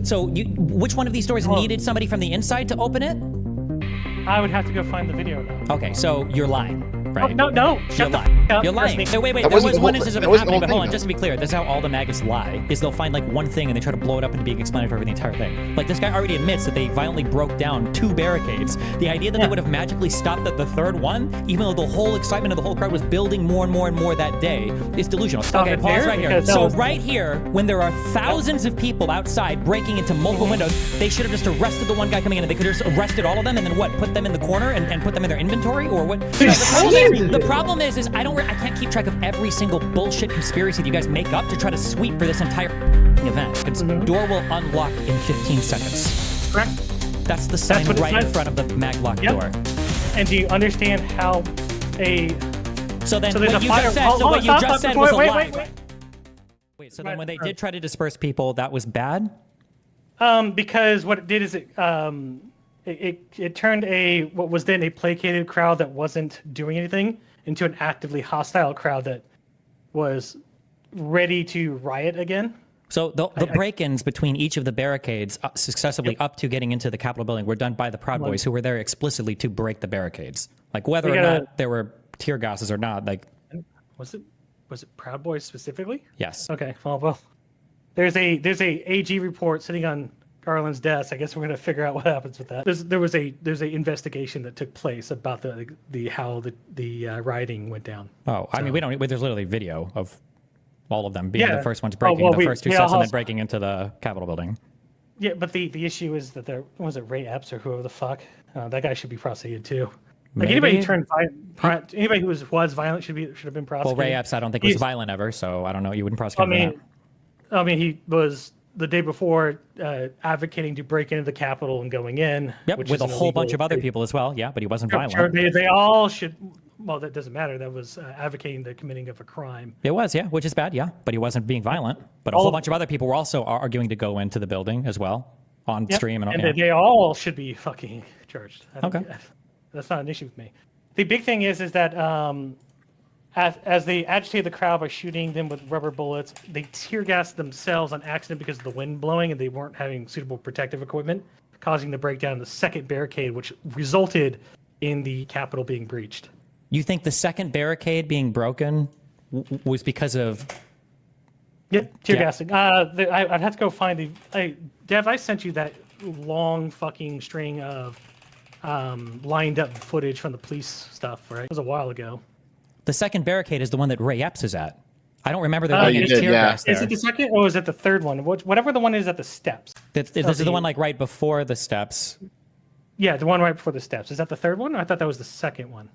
which one of these doors needed somebody from the inside to open it? I would have to go find the video now. Okay, so you're lying, right? Oh, no, shut the f up. You're lying. No, wait, there was one instance of it happening, but hold on, just to be clear, this is how all the maggots lie, is they'll find like one thing and they try to blow it up into being explanatory for the entire thing. Like this guy already admits that they violently broke down 2 barricades. The idea that they would have magically stopped at the 3rd one, even though the whole excitement of the whole crowd was building more and more and more that day, is delusional. Okay, pause right here. So right here, when there are thousands of people outside breaking into multiple windows, they should have just arrested the one guy coming in and they could have just arrested all of them and then what, put them in the corner and put them in their inventory or what? The problem is I can't keep track of every single bullshit conspiracy that you guys make up to try to sweep for this entire event. Because the door will unlock in 15 seconds. Correct. That's the sign right in front of the maglock door. And do you understand how So then what you just said, so what you just said was a lie. Wait, so then when they did try to disperse people, that was bad? Because what it did is it turned what was then a placated crowd that wasn't doing anything into an actively hostile crowd that was ready to riot again. So the break-ins between each of the barricades successively up to getting into the Capitol building were done by the Proud Boys, who were there explicitly to break the barricades. Like whether or not there were tear gases or not, like was it Proud Boys specifically? Yes. Okay. Well, there's a AG report sitting on Garland's desk. I guess we're gonna figure out what happens with that. There's a investigation that took place about how the rioting went down. Oh, I mean, there's literally video of all of them being the first ones breaking the first 2 sets and then breaking into the Capitol building. Yeah, but the issue is that was it Ray Epps or whoever the fuck? That guy should be prosecuted too. Like anybody who was violent should have been prosecuted. Well, Ray Epps, I don't think was violent ever, so I don't know. You wouldn't prosecute him for that. I mean, he was the day before advocating to break into the Capitol and going in. Yep, with a whole bunch of other people as well. Yeah, but he wasn't violent. They all should. Well, that doesn't matter. That was advocating the committing of a crime. It was, yeah, which is bad, yeah. But he wasn't being violent. But a whole bunch of other people were also arguing to go into the building as well on stream. And they all should be fucking charged. Okay. That's not an issue with me. The big thing is that as they agitated the crowd by shooting them with rubber bullets, they tear gassed themselves on accident because of the wind blowing and they weren't having suitable protective equipment, causing the breakdown of the second barricade, which resulted in the Capitol being breached. You think the second barricade being broken was because of... Yep, tear gassing. I'd have to go find Dev, I sent you that long fucking string of lined up footage from the police stuff, right? It was a while ago. The second barricade is the one that Ray Epps is at. I don't remember there being any tear gas there. Is it the second or is it the third one? Whatever the one is at the steps. This is the one like right before the steps. Yeah, the one right before the steps. Is that the third one? I thought that was the second one.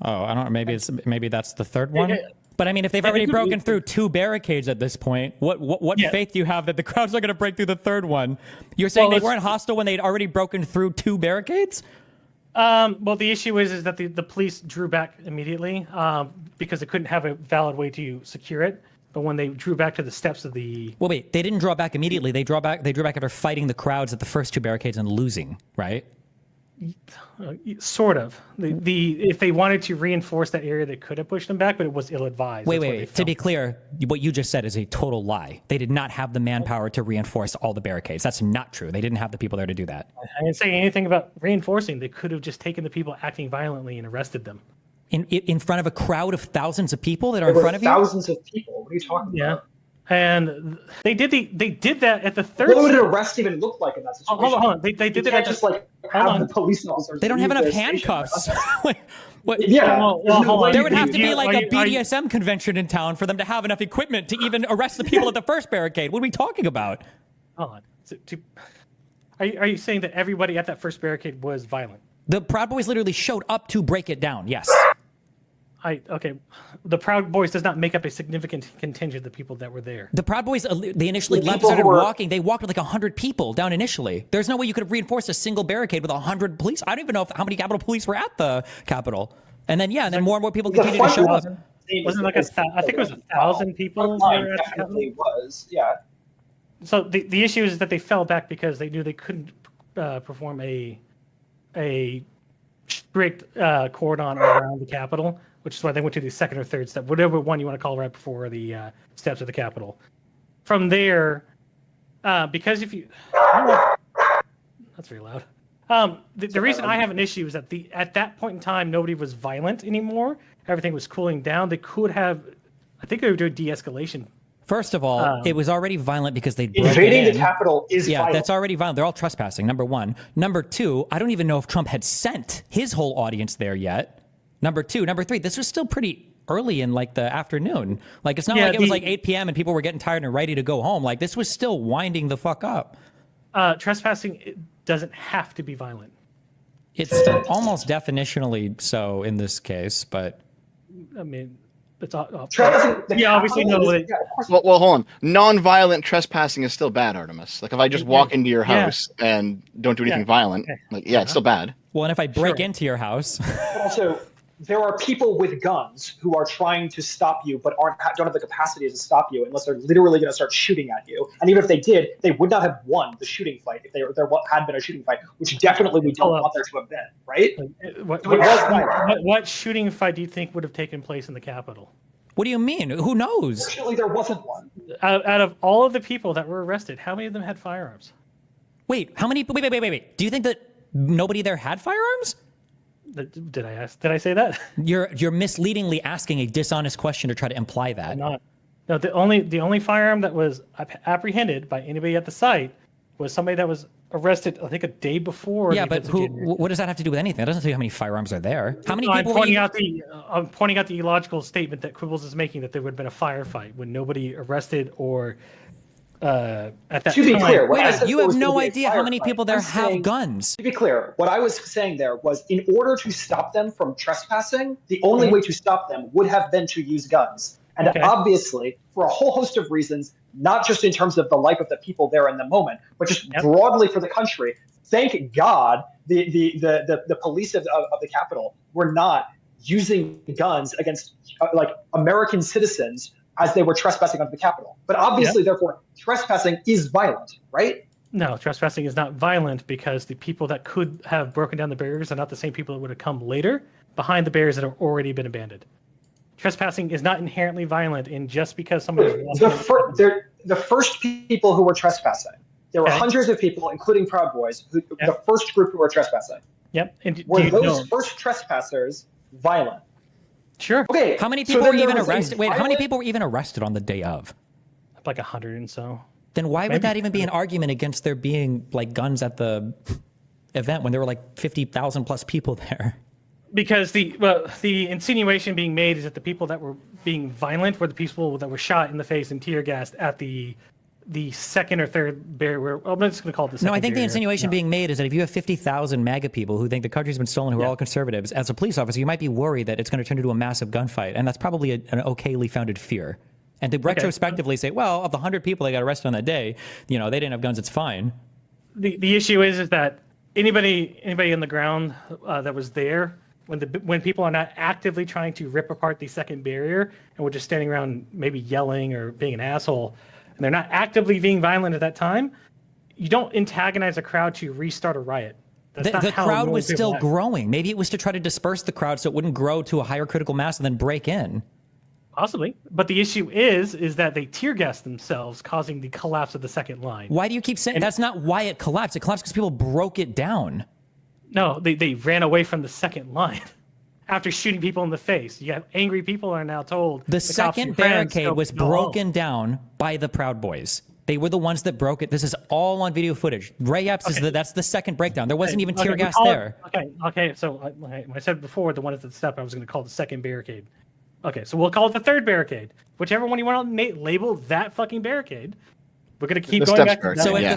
Oh, I don't know. Maybe that's the third one. But I mean, if they've already broken through 2 barricades at this point, what faith do you have that the crowds are going to break through the third one? You're saying they weren't hostile when they'd already broken through 2 barricades? Well, the issue is that the police drew back immediately because they couldn't have a valid way to secure it. But when they drew back to the steps of the... Well, wait, they didn't draw back immediately. They drew back after fighting the crowds at the first 2 barricades and losing, right? Sort of. If they wanted to reinforce that area, they could have pushed them back, but it was ill-advised. Wait. To be clear, what you just said is a total lie. They did not have the manpower to reinforce all the barricades. That's not true. They didn't have the people there to do that. I didn't say anything about reinforcing. They could have just taken the people acting violently and arrested them. In front of a crowd of thousands of people that are in front of you? Thousands of people. What are you talking about? And they did that at the third. What would an arrest even look like in that situation? Hold on. They did that. Just like have the police officers. They don't have enough handcuffs. What? Yeah. There would have to be like a BDSM convention in town for them to have enough equipment to even arrest the people at the first barricade. What are we talking about? Hold on. Are you saying that everybody at that first barricade was violent? The Proud Boys literally showed up to break it down. Yes. Okay, the Proud Boys does not make up a significant contingent of the people that were there. The Proud Boys, they initially started walking. They walked with like 100 people down initially. There's no way you could have reinforced a single barricade with 100 police. I don't even know how many Capitol Police were at the Capitol. And then, more and more people continued to show up. Wasn't like I think it was 1,000 people. Definitely was, yeah. So the issue is that they fell back because they knew they couldn't perform a strict cordon around the Capitol, which is why they went to the second or third step, whatever one you want to call right before the steps of the Capitol. From there, Because if you, that's very loud. The reason I have an issue is that at that point in time, nobody was violent anymore. Everything was cooling down. They could have, I think they were doing de-escalation. First of all, it was already violent because they broke invading in. the Capitol is violent. That's already violent. They're all trespassing, number one. Number two, I don't even know if Trump had sent his whole audience there yet. Number two. Number three, this was still pretty early in like the afternoon. Like it's not like it was like 8 p.m. and people were getting tired and ready to go home. Like this was still winding the fuck up. Trespassing doesn't have to be violent. It's almost definitionally so in this case, but I mean, it's all. Obviously, no. Well, hold on. Non-violent trespassing is still bad, Artemis. Like if I just walk into your house and don't do anything violent, like it's still bad. Well, and if I break into your house, but also there are people with guns who are trying to stop you, but don't have the capacity to stop you unless they're literally going to start shooting at you. And even if they did, they would not have won the shooting fight if there had been a shooting fight, which definitely we don't want there to have been, right? What shooting fight do you think would have taken place in the Capitol? What do you mean? Who knows? Fortunately, there wasn't one. Out of all of the people that were arrested, how many of them had firearms? Wait, how many? Wait. Do you think that nobody there had firearms? Did I say that? You're misleadingly asking a dishonest question to try to imply that. I'm not. No, the only firearm that was apprehended by anybody at the site was somebody that was arrested, I think, a day before. Yeah, but what does that have to do with anything? It doesn't tell you how many firearms are there. How many people? I'm pointing out the illogical statement that Quibbles is making that there would have been a firefight when nobody arrested or at that time. To be clear, you have no idea how many people there have guns. To be clear, what I was saying there was in order to stop them from trespassing, the only way to stop them would have been to use guns. And obviously, for a whole host of reasons, not just in terms of the life of the people there in the moment, but just broadly for the country, thank God the police of the Capitol were not using guns against like American citizens as they were trespassing onto the Capitol. But obviously, therefore, trespassing is violent, right? No, trespassing is not violent because the people that could have broken down the barriers are not the same people that would have come later behind the barriers that have already been abandoned. Trespassing is not inherently violent, and just because somebody's the first people who were trespassing, there were hundreds of people, including Proud Boys, the first group who were trespassing. Yep. And were those first trespassers violent? Sure. Okay. How many people were even arrested? Wait, how many people were even arrested on the day of? Like 100 and so. Then why would that even be an argument against there being like guns at the event when there were like 50,000 plus people there? Because the insinuation being made is that the people that were being violent were the people that were shot in the face and tear gassed at the second or third barrier. I'm just going to call it the second. No, I think the insinuation being made is that if you have 50,000 MAGA people who think the country's been stolen, who are all conservatives, as a police officer, you might be worried that it's going to turn into a massive gunfight, and that's probably an okayly founded fear. And to retrospectively say, well, of the 100 people that got arrested on that day, they didn't have guns, it's fine. The issue is that anybody in the ground that was there. When people are not actively trying to rip apart the second barrier and we're just standing around maybe yelling or being an asshole, and they're not actively being violent at that time, you don't antagonize a crowd to restart a riot. The crowd was still growing. Maybe it was to try to disperse the crowd so it wouldn't grow to a higher critical mass and then break in. Possibly. But the issue is that they tear gassed themselves, causing the collapse of the second line. Why do you keep saying that's not why it collapsed? It collapsed because people broke it down. No, they ran away from the second line after shooting people in the face. You have angry people are now told the second barricade was broken down by the Proud Boys. They were the ones that broke it. This is all on video footage. Ray Epps is that's the second breakdown. There wasn't even tear gas there. Okay. So I said before, the one at the step I was going to call the second barricade. Okay, so we'll call it the third barricade. Whichever one you want to label that fucking barricade. We're going to keep going back. So if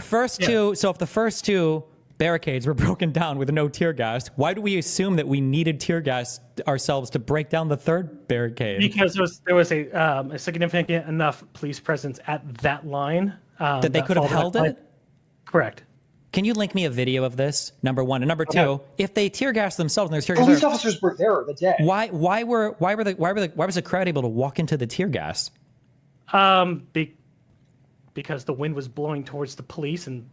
the first two barricades were broken down with no tear gas, why do we assume that we needed tear gas ourselves to break down the third barricade? Because there was a significant enough police presence at that line that they could have held it? Correct. Can you link me a video of this? Number one, and number two, if they tear gas themselves, and there's tear gas, police officers were there the day. Why was the crowd able to walk into the tear gas? Because the wind was blowing towards the police, and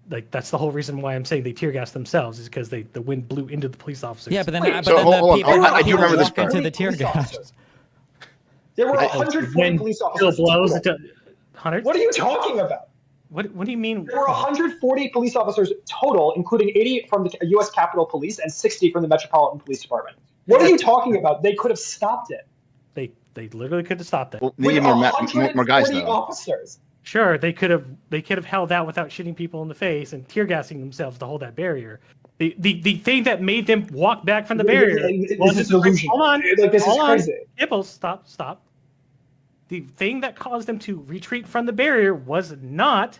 like that's the whole reason why I'm saying they tear gas themselves is because the wind blew into the police officers. Yeah, but then I do remember this part. Into the tear gas. There were 140 police officers. Blows into 100. What are you talking about? What do you mean? There were 140 police officers total, including 80 from the U.S. Capitol Police and 60 from the Metropolitan Police Department. What are you talking about? They could have stopped it. They literally could have stopped it. Well, they need more guys though. Officers. Sure, they could have held out without shooting people in the face and tear gassing themselves to hold that barrier. The thing that made them walk back from the barrier was this is delusional. Hold on, like this hold is on. crazy. Nibbles, stop. The thing that caused them to retreat from the barrier was not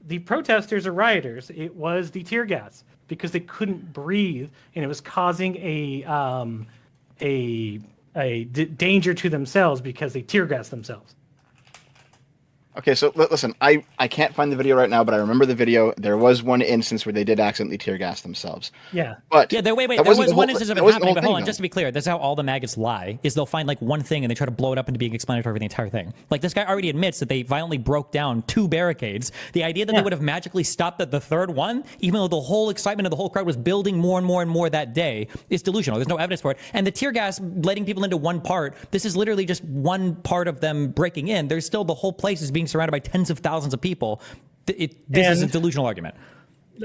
the protesters or rioters. It was the tear gas because they couldn't breathe, and it was causing a danger to themselves because they tear gas themselves. Okay, so listen, I can't find the video right now, but I remember the video. There was one instance where they did accidentally tear gas themselves. Yeah. But yeah, there was one instance of it happening, but hold on, just to be clear, that's how all the maggots lie, is they'll find like one thing and they try to blow it up into being explanatory for the entire thing. Like this guy already admits that they violently broke down 2 barricades. The idea that they would have magically stopped at the third one, even though the whole excitement of the whole crowd was building more and more and more that day, is delusional. There's no evidence for it. And the tear gas letting people into one part, this is literally just one part of them breaking in. There's still the whole place is being surrounded by tens of thousands of people. This is a delusional argument.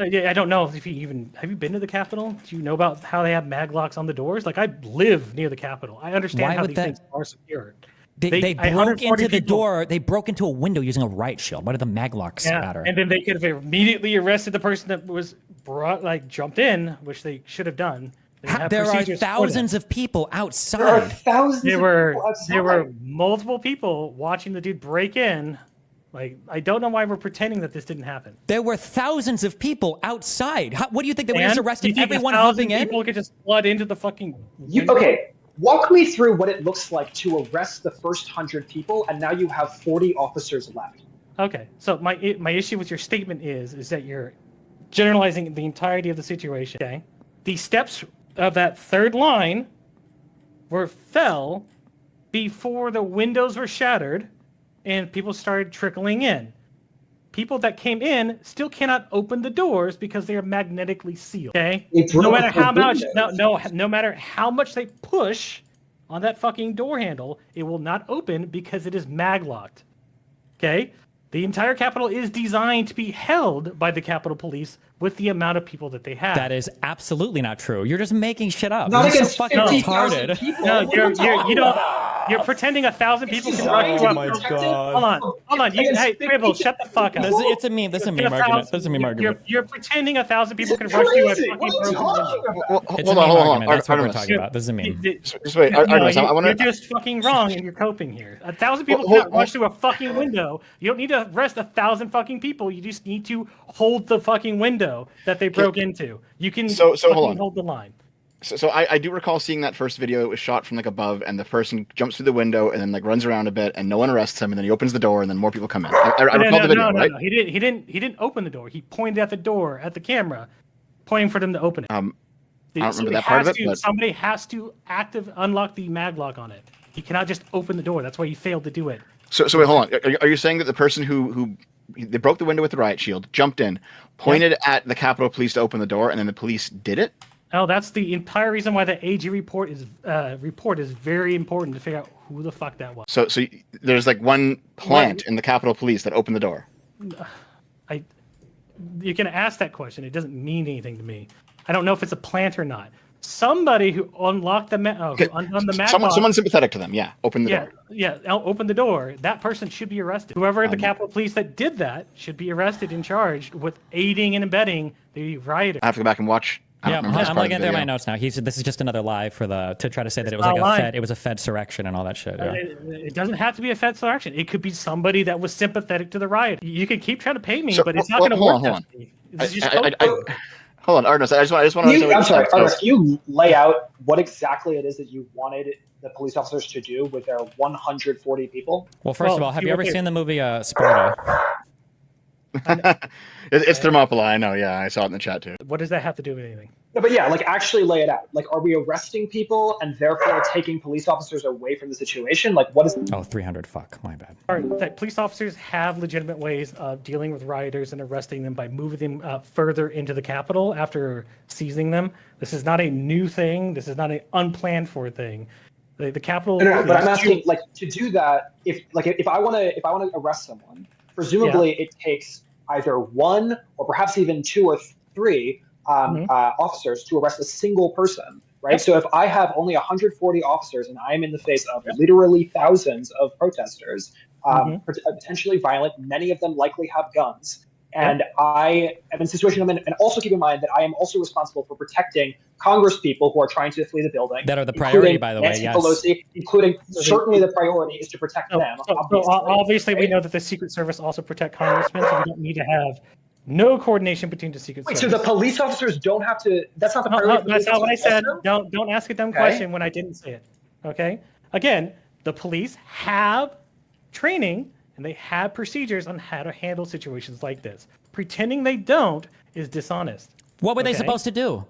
I don't know if you have you been to the Capitol? Do you know about how they have mag locks on the doors? Like, I live near the Capitol. I understand how these things are secured. They broke into the door. They broke into a window using a riot shield. What do the mag locks matter? And then they could have immediately arrested the person that was jumped in, which they should have done. There are thousands of people outside. There are thousands of people outside. There were multiple people watching the dude break in. Like, I don't know why we're pretending that this didn't happen. There were thousands of people outside. What do you think? They would have just arrested everyone hopping in? People could just flood into the fucking... Okay, walk me through what it looks like to arrest the first 100 people, and now you have 40 officers left. Okay, so my issue with your statement is that you're generalizing the entirety of the situation. Okay, the steps of that third line fell before the windows were shattered and people started trickling in. People that came in still cannot open the doors because they are magnetically sealed. Okay, no matter how much they push on that fucking door handle, it will not open because it is mag locked. Okay, the entire Capitol is designed to be held by the Capitol Police with the amount of people that they have. That is absolutely not true. You're just making shit up. Not against so fucking retarded. No, you don't. You're pretending 1,000 people can rush you up. Oh my god. Hold on. Hey, Cribble, shut the fuck up. It's a meme. This is a meme argument. This is a meme argument. You're pretending 1,000 people can rush you at fucking It's a meme argument. That's what we're talking about. This is a meme. Just wait, you're just fucking wrong and you're coping here. 1,000 people cannot rush through a fucking window. You don't need to arrest 1,000 fucking people. You just need to hold the fucking window that they broke into. You can hold the line. So I do recall seeing that first video. It was shot from like above, and the person jumps through the window and then like runs around a bit, and no one arrests him, and then he opens the door, and then more people come in. I recall the video, right? No. He didn't open the door. He pointed at the door at the camera, pointing for them to open it. I don't remember that part of it. But... Somebody has to unlock the mag lock on it. He cannot just open the door. That's why he failed to do it. So wait, hold on. Are you saying that the person who they broke the window with the riot shield, jumped in, pointed at the Capitol Police to open the door, and then the police did it? Oh, that's the entire reason why the AG report is very important to figure out who the fuck that was. So there's like one plant in the Capitol Police that opened the door. You can ask that question. It doesn't mean anything to me. I don't know if it's a plant or not. Somebody who unlocked the undone the mag lock. Someone sympathetic to them, yeah. Open the door. Yeah, open the door. That person should be arrested. Whoever at the Capitol Police that did that should be arrested and charged with aiding and abetting the rioters. I have to go back and watch. Yeah, I'm looking at my notes now. He said this is just another lie to try to say that it was like it was a Fed surrection and all that shit. Yeah. It doesn't have to be a Fed surrection. It could be somebody that was sympathetic to the riot. You can keep trying to pay me, but it's not going to work. Hold on, Artemis. I just want to. I'm sorry, Artemis. Can you lay out what exactly it is that you wanted the police officers to do with their 140 people? Well, first of all, have you ever seen the movie Sparta? It's Thermopylae, I know. Yeah, I saw it in the chat too. What does that have to do with anything? No, but yeah, like actually lay it out. Like, are we arresting people and therefore taking police officers away from the situation? Like, what is? Oh, 300. Fuck, my bad. That police officers have legitimate ways of dealing with rioters and arresting them by moving them further into the Capitol after seizing them. This is not a new thing. This is not an unplanned for thing. The Capitol. No, but I'm asking, like, to do that. If I want to arrest someone, presumably it takes either 1 or perhaps even 2 or 3 officers to arrest a single person. Right. So if I have only 140 officers and I am in the face of literally thousands of protesters, potentially violent, many of them likely have guns. And I am in a situation I'm in, and also keep in mind that I am also responsible for protecting Congress people who are trying to flee the building. That are the priority, by the way. Nancy Yes. Pelosi, including certainly the priority is to protect them. Obviously, we know that the Secret Service also protect congressmen, so we don't need to have no coordination between the Secret Service. So the police officers don't have to. That's not the priority. No, that's not what I said. Don't ask a dumb question when I didn't say it. Okay. Again, the police have training and they have procedures on how to handle situations like this. Pretending they don't is dishonest. What were they supposed to do?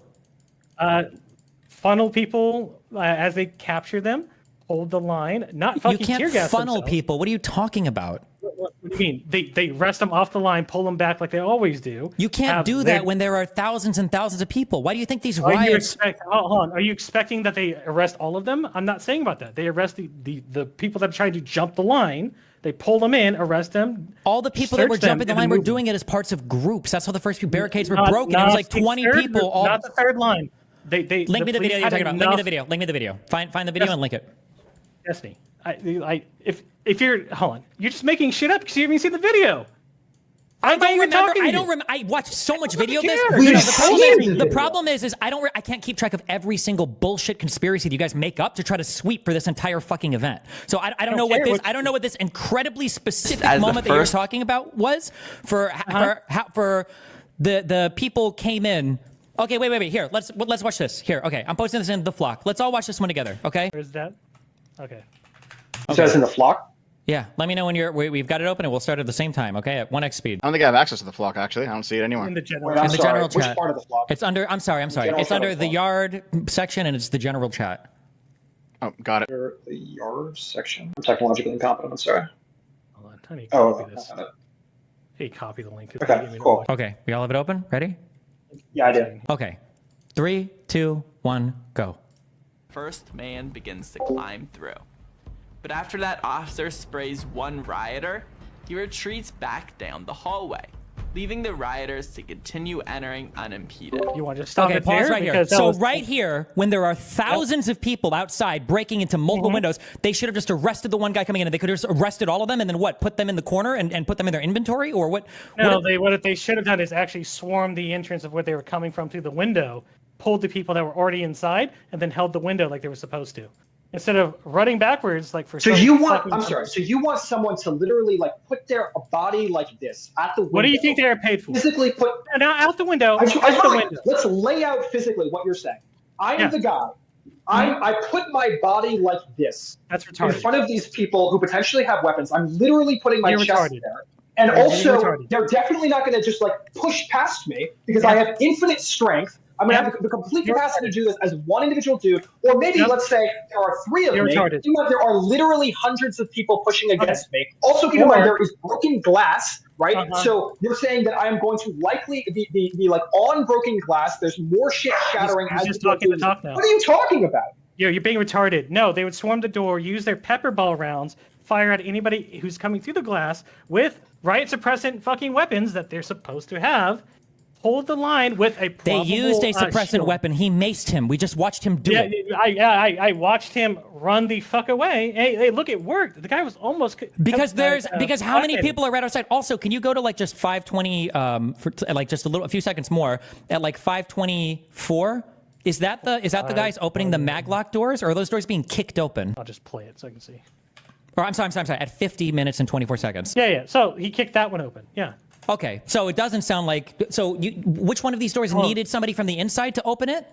Funnel people as they capture them, hold the line, not fucking tear gas You can't funnel themselves. people. What are you talking about? What do you mean? They arrest them off the line, pull them back like they always do. You can't do that when there are thousands and thousands of people. Why do you think these Hold riots... on. Are you expecting that they arrest all of them? I'm not saying about that. They arrest the people that are trying to jump the line. They pull them in, arrest them. All the people that were jumping the line were doing it as parts of groups. That's how the first few barricades were broken. It was like 20 people. All... Not the third line. Link me the video you're talking about. Link me the video. Link me the video. Find the video and link it. Destiny. If you're hold on, you're just making shit up because you haven't seen the video. I watched so much video of this. The problem is I can't keep track of every single bullshit conspiracy that you guys make up to try to sweep for this entire fucking event. So I don't know what this incredibly specific moment that you're talking about was for the people came in. Okay, wait. Here, let's watch this. Here, okay, I'm posting this in the flock. Let's all watch this one together. Okay. Where's that? Okay. So it's in the flock. Yeah, let me know when we've got it open and we'll start at the same time, okay? At 1x speed. I don't think I have access to the flock, actually. I don't see it anywhere. In the general, general Which chat. part of the flock? It's under, I'm sorry. It's under the yard section and it's the general chat. Oh, got it. The yard section. I'm technologically incompetent, I'm sorry. Hold on, I need to copy this. Got it. Hey, copy the link. Okay, cool. Okay, we all have it open? Ready? Yeah, I did. Okay. 3, 2, 1, go. First man begins to climb through. But after that officer sprays one rioter, he retreats back down the hallway, leaving the rioters to continue entering unimpeded. You want to just stop it pause there? right here. So right here, when there are thousands of people outside breaking into multiple windows, they should have just arrested the one guy coming in and they could have just arrested all of them and then what, put them in the corner and put them in their inventory or what? No, what they should have done is actually swarmed the entrance of where they were coming from through the window, pulled the people that were already inside, and then held the window like they were supposed to. Instead of running backwards, like for so you want so you want someone to literally like put their body like this at the window. What do you think they are paid for? Physically put now out the window. Let's lay out physically what you're saying. I am the guy. I put my body like this. That's retarded. In front of these people who potentially have weapons. I'm literally putting my chest there. And also, they're definitely not going to just like push past me because I have infinite strength. I'm going to have the complete capacity to do this as one individual dude, or maybe let's say there are 3 of me. There are literally hundreds of people pushing against me. Also, keep in mind there is broken glass, right? So you're saying that I am going to likely be like on broken glass. There's more shit shattering as just talking the talk now. What are you talking about? You're being retarded. No, they would swarm the door, use their pepper ball rounds, fire at anybody who's coming through the glass with riot suppressant fucking weapons that they're supposed to have. Hold the line with a probable, They used a suppressant weapon. He maced him. We just watched him do it. I watched him run the fuck away. Hey, look, it worked. The guy was almost because how many people are right outside? Also, can you go to like just 520 for like just a few seconds more at like 524? Is that the guys opening the maglock doors, or are those doors being kicked open? I'll just play it so I can see. Or I'm sorry. At 50 minutes and 24 seconds. Yeah. So he kicked that one open. Yeah. Okay, so it doesn't sound like... So which one of these doors needed somebody from the inside to open it?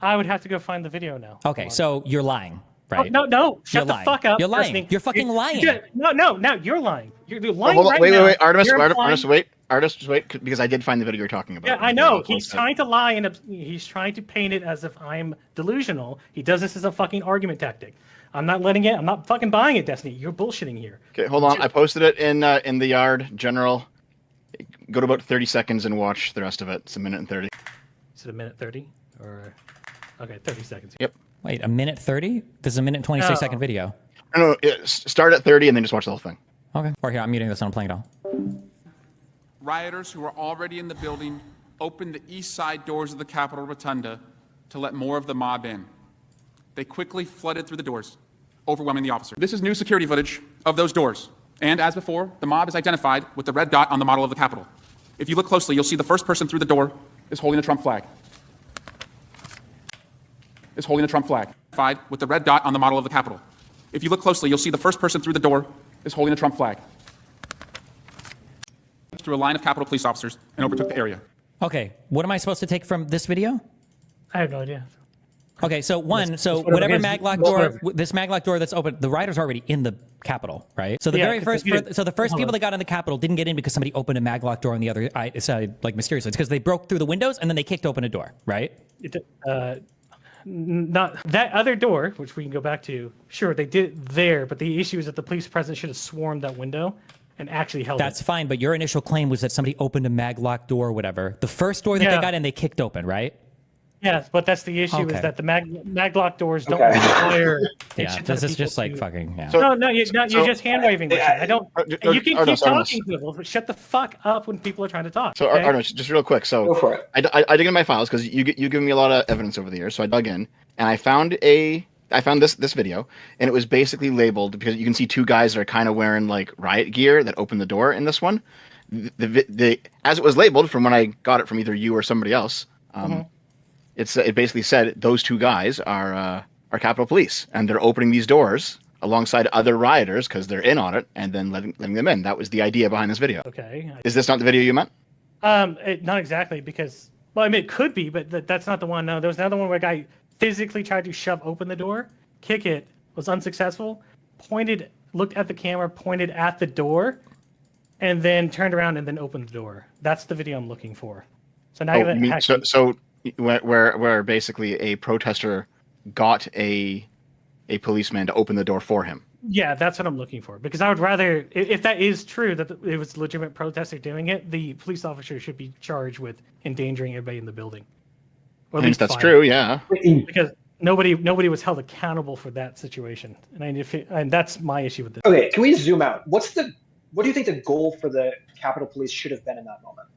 I would have to go find the video now. Okay, so you're lying, right? Oh, no. Shut the fuck up. You're lying. You're fucking lying. No, you're lying. You're lying right now. Wait. Artemis, wait. Artemis, just wait, because I did find the video you're talking about. Yeah, I know. He's trying to lie, and he's trying to paint it as if I'm delusional. He does this as a fucking argument tactic. I'm not letting it. I'm not fucking buying it, Destiny. You're bullshitting here. Okay, hold on. I posted it in the yard general. Go to about 30 seconds and watch the rest of it. It's 1 minute and 30. Is it 1:30 or okay, 30 seconds? Yep. Wait, 1:30? This is a 1:26-second video. No, start at 30 and then just watch the whole thing. Okay. Or here, I'm muting this and I'm playing it all. rioters who were already in the building opened the east side doors of the Capitol Rotunda to let more of the mob in. They quickly flooded through the doors, overwhelming the officers. This is new security footage of those doors. And as before, the mob is identified with the red dot on the model of the Capitol. If you look closely, you'll see the first person through the door is holding a Trump flag. Is holding a Trump flag. With the red dot on the model of the Capitol. If you look closely, you'll see the first person through the door is holding a Trump flag. Through a line of Capitol police officers and overtook the area. Okay, what am I supposed to take from this video? I have no idea. Okay, so whatever whatever it is, maglock door, this maglock door that's open, the rider's already in the Capitol, right? So the very first, so the first people that got in the Capitol didn't get in because somebody opened a maglock door on the other side, like mysteriously. It's because they broke through the windows and then they kicked open a door, right? Not that other door, which we can go back to. Sure, they did it there, but the issue is that the police presence should have swarmed that window and actually held That's fine, but your initial claim was that somebody opened a maglock door or whatever. The first door that they got in, they kicked open, right? Yes, but that's the issue is that the maglock doors don't require. Yeah, this is just like fucking. Yeah. No, you're just hand waving. I don't. You can keep talking to people, but shut the fuck up when people are trying to talk. So, okay? Artemis, just real quick. So, Go for it. I dig in my files because you give me a lot of evidence over the years. So I dug in and I found this video, and it was basically labeled because you can see two guys that are kind of wearing like riot gear that opened the door in this one. The as it was labeled from when I got it from either you or somebody else. It basically said those two guys are Capitol Police, and they're opening these doors alongside other rioters because they're in on it, and then letting them in. That was the idea behind this video. Okay. Is this not the video you meant? Not exactly, because I mean it could be, but that's not the one. No, there was another one where a guy physically tried to shove open the door, kick it, was unsuccessful, looked at the camera, pointed at the door, and then turned around and then opened the door. That's the video I'm looking for. So now so where basically a protester got a policeman to open the door for him. Yeah, that's what I'm looking for. Because I would rather, if that is true, that it was a legitimate protester doing it, the police officer should be charged with endangering everybody in the building. Or at least that's true, yeah. Because nobody was held accountable for that situation, and that's my issue with this. Okay, can we zoom out? What do you think the goal for the Capitol Police should have been in that moment?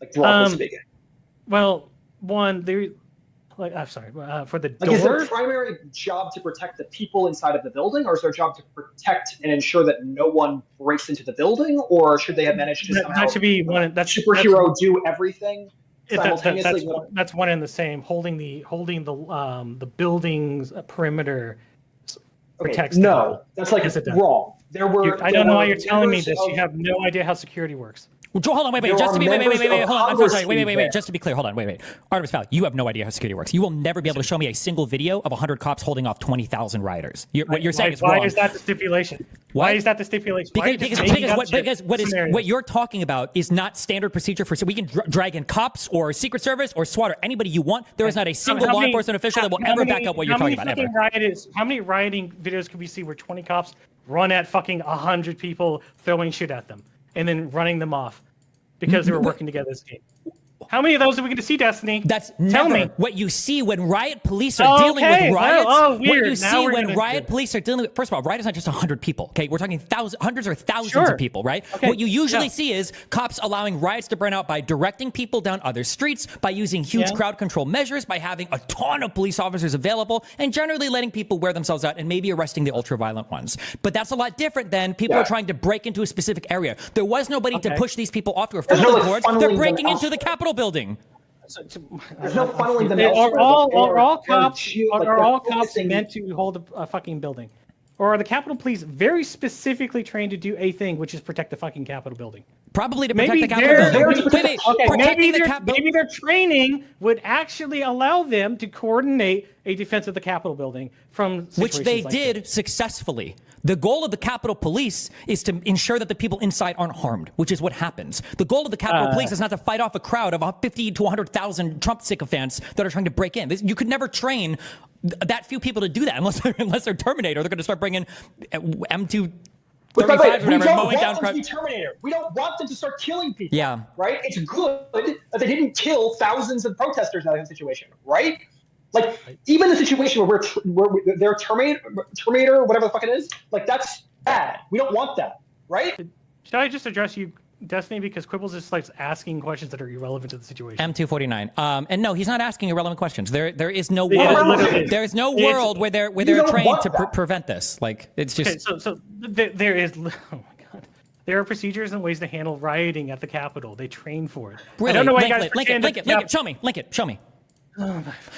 Like broadly speaking. Well, one, I'm sorry, for the door. Is their primary job to protect the people inside of the building, or is their job to protect and ensure that no one breaks into the building, or should they have managed to somehow that should be one? That's superhero do everything simultaneously? That's one and the same. Holding the building's perimeter protects. No, that's like wrong. I don't know why you're telling me this. You have no idea how security works. Well, hold on, wait, hold on, I'm sorry, wait, just to be clear, hold on, wait. Artemis Fowl, you have no idea how security works. You will never be able to show me a single video of 100 cops holding off 20,000 rioters. What you're saying is wrong. Why is that the stipulation? Why is that the stipulation? Because what you're talking about is not standard procedure for, so we can drag in cops or Secret Service or SWAT or anybody you want. There is not a single law enforcement official that will ever back up what you're talking about, ever. How many rioting videos could we see where 20 cops run at fucking 100 people throwing shit at them and then running them off because they were working together as a team? How many of those are we going to see, Destiny? That's never what you see when riot police are dealing with riots. Weird. What you see when riot police are dealing with, first of all, riot is not just 100 people. Okay, we're talking hundreds or thousands of people, right? Okay. What you usually see is cops allowing riots to burn out by directing people down other streets, by using huge crowd control measures, by having a ton of police officers available, and generally letting people wear themselves out and maybe arresting the ultra-violent ones. But that's a lot different than people are trying to break into a specific area. There was nobody to push these people off to a football board. They're breaking into the Capitol building. There's no funneling them Are all cops meant to hold a fucking building? Or are the Capitol Police very specifically trained to do a thing, which is protect the fucking Capitol building? Probably to protect the Capitol building. Maybe their training would actually allow them to coordinate a defense of the Capitol building from which they like did this. Successfully. The goal of the Capitol Police is to ensure that the people inside aren't harmed, which is what happens. The goal of the Capitol Police is not to fight off a crowd of 50 to 100,000 Trump sycophants that are trying to break in. You could never train that few people to do that unless they're Terminator. They're going to start bringing M2. We don't want them to be Terminator. We don't want them to start killing people. Yeah. Right? It's good that they didn't kill thousands of protesters in that situation, right? Like, even the situation where they're Terminator, whatever the fuck it is, like, that's bad. We don't want that, right? Should I just address you Destiny, because Quibbles just likes asking questions that are irrelevant to the situation. M249. And no, he's not asking irrelevant questions. There is no Yeah, world. literally. There's no world where they're don't trained want to that. prevent this. Like it's just. Okay, so there is. Oh my god. There are procedures and ways to handle rioting at the Capitol. They train for it. Really? I don't know why you guys link it. pretend that Show me. Link it. Show me.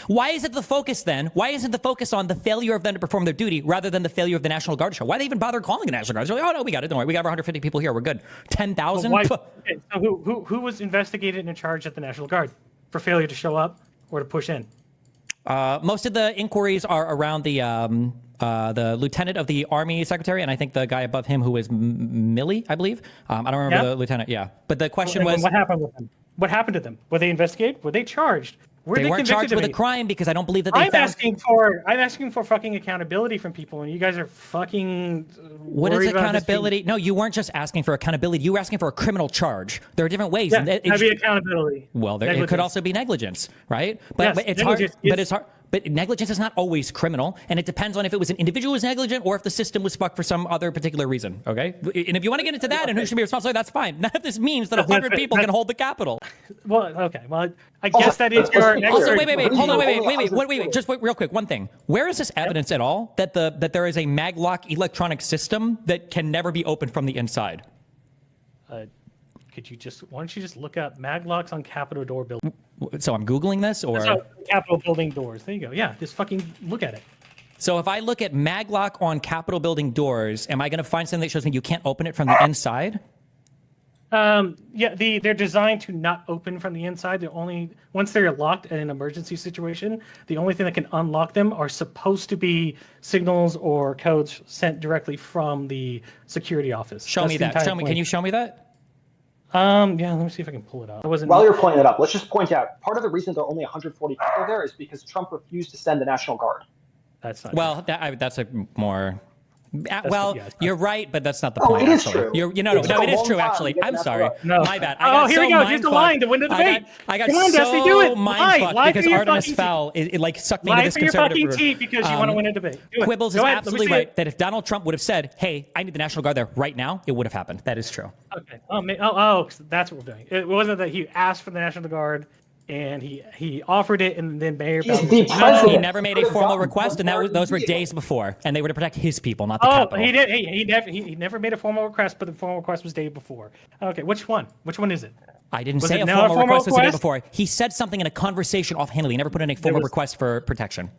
Why is it the focus then? Why isn't the focus on the failure of them to perform their duty rather than the failure of the National Guard show? Why they even bother calling the National Guard? They're like, oh no, we got it. Don't worry. We got 150 people here. We're good. 10,000. Why, okay, so who was investigated and in charge at the National Guard for failure to show up or to push in? Most of the inquiries are around the lieutenant of the Army Secretary, and I think the guy above him who was Milley, I believe. I don't remember the lieutenant. Yeah, but the question was, what happened with them? What happened to them? Were they investigated? Were they charged? Were they weren't charged with a crime because I don't believe that they I'm found. I'm asking for fucking accountability from people, and you guys are fucking. What is accountability? No, you weren't just asking for accountability. You were asking for a criminal charge. There are different ways. Yeah, and that'd be accountability. Well, it could also be negligence, right? But Yes, it's negligence hard. But is- it's hard. But negligence is not always criminal, and it depends on if it was an individual who was negligent or if the system was fucked for some other particular reason. Okay, and if you want to get into that and who should be responsible, that's fine. None of this means that 100 people can hold the Capitol. Well, okay. Well, I guess that is your. Also, wait, hold on, wait, just wait, real quick. One thing: where is this evidence at all that there is a maglock electronic system that can never be opened from the inside? Could you just? Why don't you just look up maglocks on Capitol door building? So I'm googling this, or Capitol building doors. There you go. Yeah, just fucking look at it. so if I look at maglock on Capitol building doors, am I going to find something that shows me you can't open it from the inside? Yeah, they're designed to not open from the inside. They're only once they're locked in an emergency situation, the only thing that can unlock them are supposed to be signals or codes sent directly from the security office. Show That's me the that. entire Show me. Can point. you show me that? Yeah, let me see if I can pull it up. It wasn't. While you're pointing it up, let's just point out part of the reason there are only 140 people there is because Trump refused to send the National Guard. That's not. Well, that's a more. Well, yeah, it's you're right, but that's not the Oh, point. it is actually. true. No, It took a it is long true. time Actually, to get I'm the sorry. National No. My bad. Oh, here we go. Here's the line to win the debate. I got Come on, so Dusty, do it. mind fucked Lie for because your Artemis fucking Fowl it like sucked me into Lie this for your conservative fucking room. teeth because you want to win a debate. Do it. Quibbles Go is ahead, let me absolutely see right it. that if Donald Trump would have said, "Hey, I need the National Guard there right now," it would have happened. That is true. Okay. Oh, that's what we're doing. It wasn't that he asked for the National Guard and he offered it, and then Mayor He's Bowser the said, president. He never made a Could've formal gotten request, and more those were immediately. days before, and they were to protect his people, not the Oh, Capitol. he did. He never made a formal request, but the formal request was day before. Okay, which one? Which one is it? I didn't Was say it a not a formal formal request was the day request? before. He said something in a conversation offhandedly. He never put in a formal was- request for protection.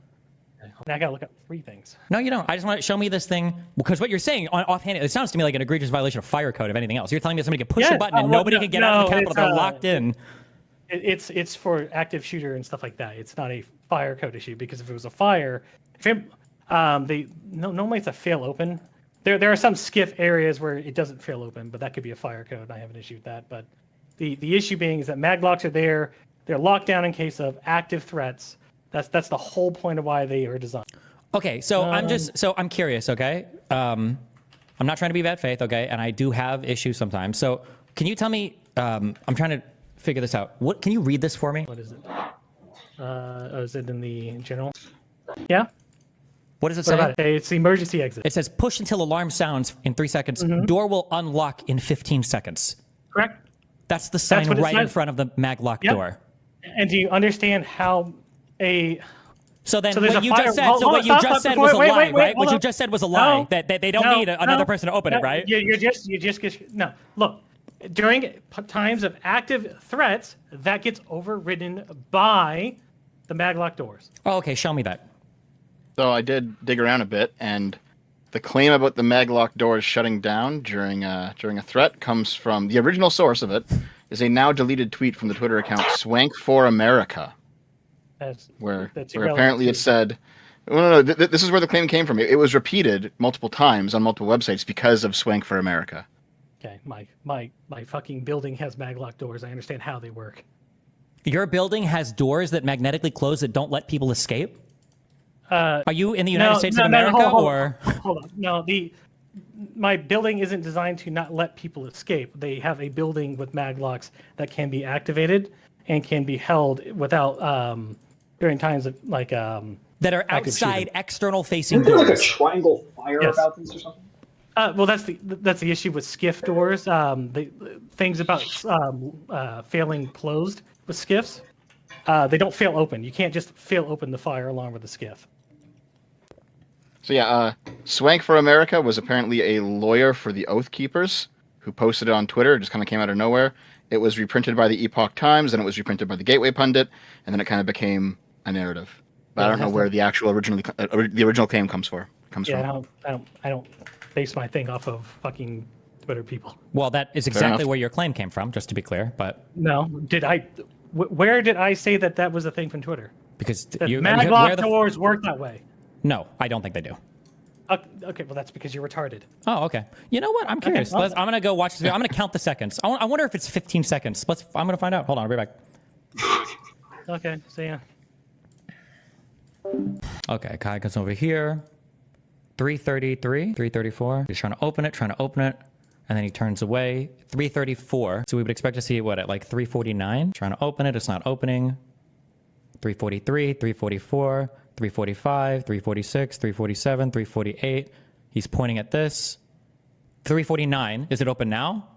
Now I gotta look up three things. No, you don't. I just want to show me this thing because what you're saying offhanded, it sounds to me like an egregious violation of fire code, if anything else. You're telling me somebody can push a Yeah, button and well, nobody no, can get out of the no, Capitol. it's, They're locked in. It's for active shooter and stuff like that. It's not a fire code issue because if it was a fire, normally it's a fail open. There are some skiff areas where it doesn't fail open, but that could be a fire code. I have an issue with that. But the issue being is that maglocks are there. They're locked down in case of active threats. That's the whole point of why they are designed. Okay, so I'm curious. Okay, I'm not trying to be bad faith. Okay, and I do have issues sometimes. So can you tell me? I'm trying to figure this out. What can you read this for me? What is it? Is it in the general? Yeah. What does it What say? about it? It's the emergency exit. It says push until alarm sounds in 3 seconds. Door will unlock in 15 seconds. Correct. That's the sign what it right in says. front of the maglock Yep. door. And do you understand how a So then there's what a you fire- just said, hold on, stop said was a wait, lie, wait, right? hold What you on. just said was a lie. No, That they don't no, need another no, person to open it, no, right? You're just no. Look, during times of active threats, that gets overridden by the maglock doors. Oh, okay, show me that. So I did dig around a bit, and the claim about the maglock doors shutting down during a threat comes from the original source of it is a now deleted tweet from the Twitter account Swank for America, That's where irrelevant apparently to it said, no, this is where the claim came from. It was repeated multiple times on multiple websites because of Swank for America. okay. My fucking building has maglock doors. I understand how they work. Your building has doors that magnetically close that don't let people escape? Are you in the United States of America or? Hold on. No, my building isn't designed to not let people escape. They have a building with maglocks that can be activated and can be held without during times of like That are active outside shooter. external facing Isn't there like a doors. triangle fire Yes. about this or something? Well, that's the issue with skiff doors. The things about failing closed with skiffs, they don't fail open. You can't just fail open the fire alarm with the skiff. So yeah, Swank for America was apparently a lawyer for the Oath Keepers who posted it on Twitter. It just kind of came out of nowhere. It was reprinted by the Epoch Times, and it was reprinted by the Gateway Pundit, and then it kind of became a narrative. But I don't know where the actual the original claim comes from. I don't base my thing off of fucking Twitter people. Well, that is exactly where your claim came from, just to be clear. But no, where did I say that was a thing from Twitter? Because maglock doors work that way. No, I don't think they do. Okay, well that's because you're retarded. Oh, okay. You know what? I'm curious. I'm gonna go watch this video. I'm gonna count the seconds. I wonder if it's 15 seconds. I'm gonna find out. Hold on, I'll be back. Okay, so yeah. Okay, Kai comes over here. 333, 334. He's trying to open it, and then he turns away. 334. So we would expect to see what at like 349. Trying to open it, it's not opening. 343, 344. 345, 346, 347, 348. He's pointing at this. 349. Is it open now?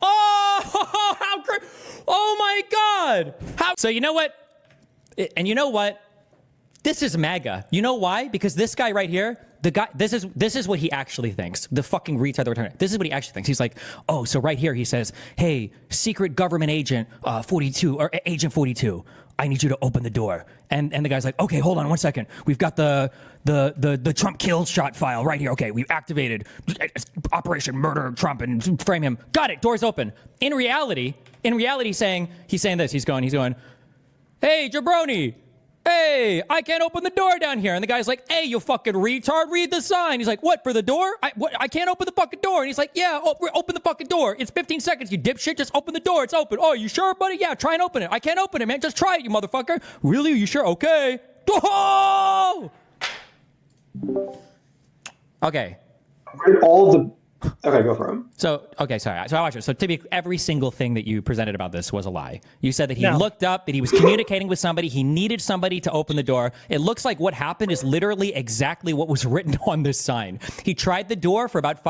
Oh, how great! Oh my God! So you know what? And you know what? This is MAGA. You know why? Because this guy right here, the guy, this is what he actually thinks. The fucking retard that we're talking about. This is what he actually thinks. He's like, oh, so right here he says, hey, secret government agent 42 or agent 42. I need you to open the door. And the guy's like, okay, hold on 1 second. We've got the Trump kill shot file right here. Okay, we've activated Operation Murder Trump and frame him. Got it. Door's open. In reality, he's saying this. He's going, hey, jabroni. Hey, I can't open the door down here. And the guy's like, hey, you fucking retard, read the sign. He's like, what, for the door? I can't open the fucking door. And he's like, yeah, open the fucking door. It's 15 seconds, you dipshit. Just open the door. It's open. Oh, you sure, buddy? Yeah, try and open it. I can't open it, man. Just try it, you motherfucker. Really? Are you sure? Okay. Oh! Okay. Okay, go for him. So I watch it. So typically, every single thing that you presented about this was a lie. You said that he looked up, that he was communicating with somebody. He needed somebody to open the door. It looks like what happened is literally exactly what was written on this sign. He tried the door for about